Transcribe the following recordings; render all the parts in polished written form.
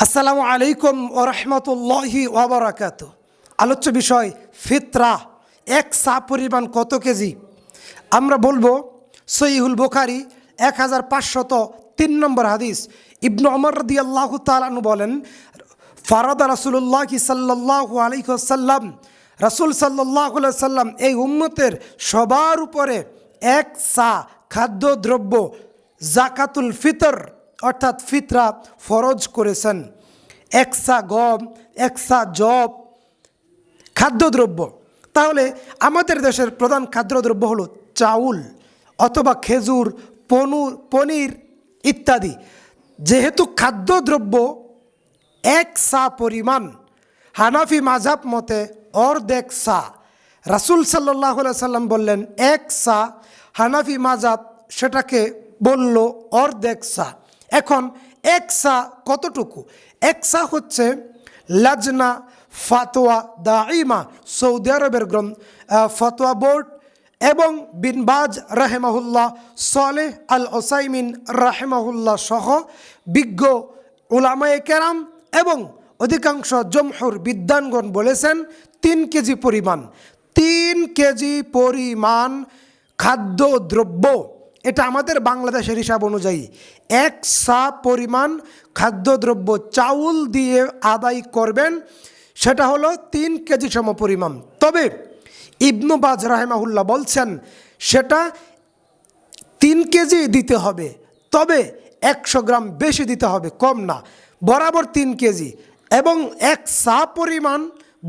আসসালামু আলাইকুম ওয়া রাহমাতুল্লাহি ওয়া বারাকাতুহু। আলোচ্য বিষয় ফিতরা। এক সা পরিমাণ কত কেজি? আমরা বলবো সহিহুল বুখারী 1503 নম্বর হাদিস। ইবনে ওমর রাদিয়াল্লাহু তাআলা আনহু বলেন, ফারাদা রাসূলুল্লাহ সাল্লাল্লাহু আলাইহি ওয়াসাল্লাম, রাসূল সাল্লাল্লাহু আলাইহি ওয়াসাল্লাম এই উম্মতের সবার উপরে এক সা খাদ্যদ্রব্য যাকাতুল ফিতর অর্থাৎ ফিতরা ফরজ করেছেন। এক সা গম, এক সা জব খাদ্যদ্রব্য। তাহলে আমাদের দেশের প্রধান খাদ্যদ্রব্য হলো চাউল অথবা খেজুর, পনির ইত্যাদি। যেহেতু খাদ্যদ্রব্য এক সা পরিমাণ, হানাফি মাযহাব মতে অর্ধেক সা। রাসূল সাল্লাল্লাহু আলাইহি সাল্লাম বললেন এক সা, হানাফি মাযহাব সেটাকে বলল অর্ধেক সা। এখন এক সা কতটুকু? এক সা হচ্ছে লাজনা ফাতোয়া দাইমা, সৌদি আরবের ফতোয়া বোর্ড এবং বিন বাজ রাহেমাহুল্লাহ, সালেহ আল ওসাইমিন রাহেমাহুল্লাহ সহ বিজ্ঞ উলামায়ে কেরাম এবং অধিকাংশ জমহুর বিদ্বানগণ বলেছেন 3 কেজি পরিমাণ। 3 কেজি পরিমাণ খাদ্যদ্রব্য, এটা আমাদের বাংলাদেশের হিসাব অনুযায়ী এক সা পরিমাণ খাদ্যদ্রব্য চাউল দিয়ে আদায় করবেন, সেটা হলো 3 কেজি সম পরিমাণ। তবে ইবনে বাজ রাহিমাহুল্লাহ বলছেন সেটা 3 কেজি দিতে হবে, তবে 100 গ্রাম বেশি দিতে হবে, কম না, বরাবর 3 কেজি। এবং এক সা পরিমাণ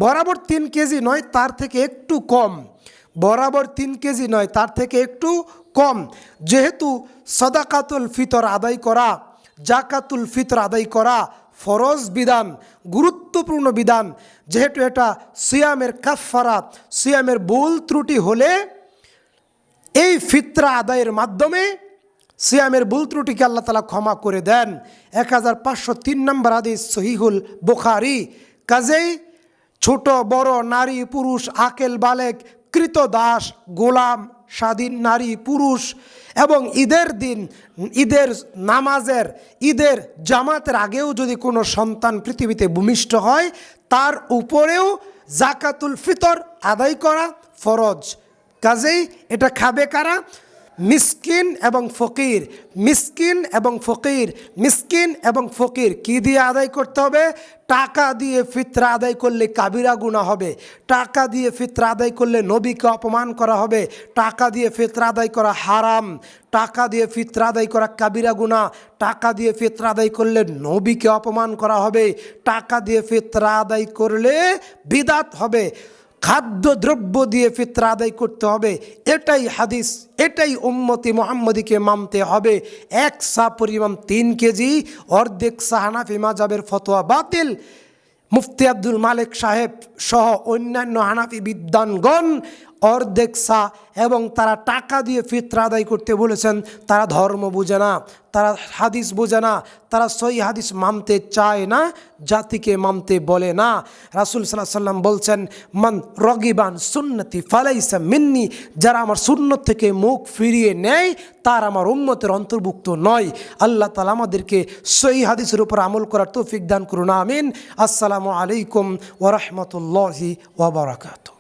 বরাবর 3 কেজি নয়, তার থেকে একটু কম, বরাবর 3 কেজি নয়, তার থেকে একটু কম। যেহেতু সাদাকাতুল ফিতর আদায় করা, জাকাতুল ফিতর আদায় করা ফরজ বিধান, গুরুত্বপূর্ণ বিধান, যেহেতু এটা সিয়ামের কাফফারা, সিয়ামের ভুল ত্রুটি হলে এই ফিতরা আদায়ের মাধ্যমে সিয়ামের ভুল ত্রুটিকে আল্লাহ তাআলা ক্ষমা করে দেন। 1503 নম্বর হাদিস, সহিহুল বুখারী। কাজেই ছোট বড়, নারী পুরুষ, আকেল বালেক, কৃতদাস, গোলাম, স্বাধীন নারী পুরুষ এবং ঈদের দিন, ঈদের নামাজের, ঈদের জামাতের আগেও যদি কোনো সন্তান পৃথিবীতে ভূমিষ্ঠ হয়, তার উপরেও জাকাতুল ফিতর আদায় করা ফরজ। কাজেই এটা খাবে কারা? মিসকিন এবং ফকির। মিসকিন এবং ফকির, মিসকিন এবং ফকির কি দিয়ে আদায় করতে হবে? টাকা দিয়ে ফিতরা আদায় করলে কাবিরা গুনাহ হবে, টাকা দিয়ে ফিতরা আদায় করলে নবীকে অপমান করা হবে, টাকা দিয়ে ফিতরা আদায় করা হারাম, টাকা দিয়ে ফিতরা আদায় করা কাবিরা গুনাহ, টাকা দিয়ে ফিতরা আদায় করলে নবীকে অপমান করা হবে, টাকা দিয়ে ফিতরা আদায় করলে বিদআত হবে। খাদ্যদ্রব্য দিয়ে ফিতরা আদায় করতে হবে, এটাই হাদিস, এটাই উম্মতি মুহাম্মদীকে মানতে হবে। এক সা পরিমাণ 3 কেজি, অর্ধেক সা হানাফি মাযহাবের ফতোয়া বাতিল। মুফতি আব্দুল মালিক সাহেব সহ অন্যান্য হানাফি বিদ্বানগণ অর্ধেক সা এবং তারা টাকা দিয়ে ফিতরা আদায় করতে বলেছেন। তারা ধর্ম বুঝে না, তারা হাদিস বোঝে না, তারা সহি হাদিস মানতে চায় না, জাতিকে মানতে বলে না। রাসূল সাল্লাল্লাহু আলাইহি ওয়াসাল্লাম বলছেন, মান রগিবান সুন্নতি ফালাইসা মিন্নি, যারা আমার সুন্নত থেকে মুখ ফিরিয়ে নেয় তার আমার উম্মতের অন্তর্ভুক্ত নয়। আল্লাহ তাআলা আমাদেরকে সহি হাদিসের উপর আমল করার তৌফিক দান করুন, আমিন। আসসালামু আলাইকুম ওয়া রাহমাতুল্লাহি ওয়া বারাকাতুহু।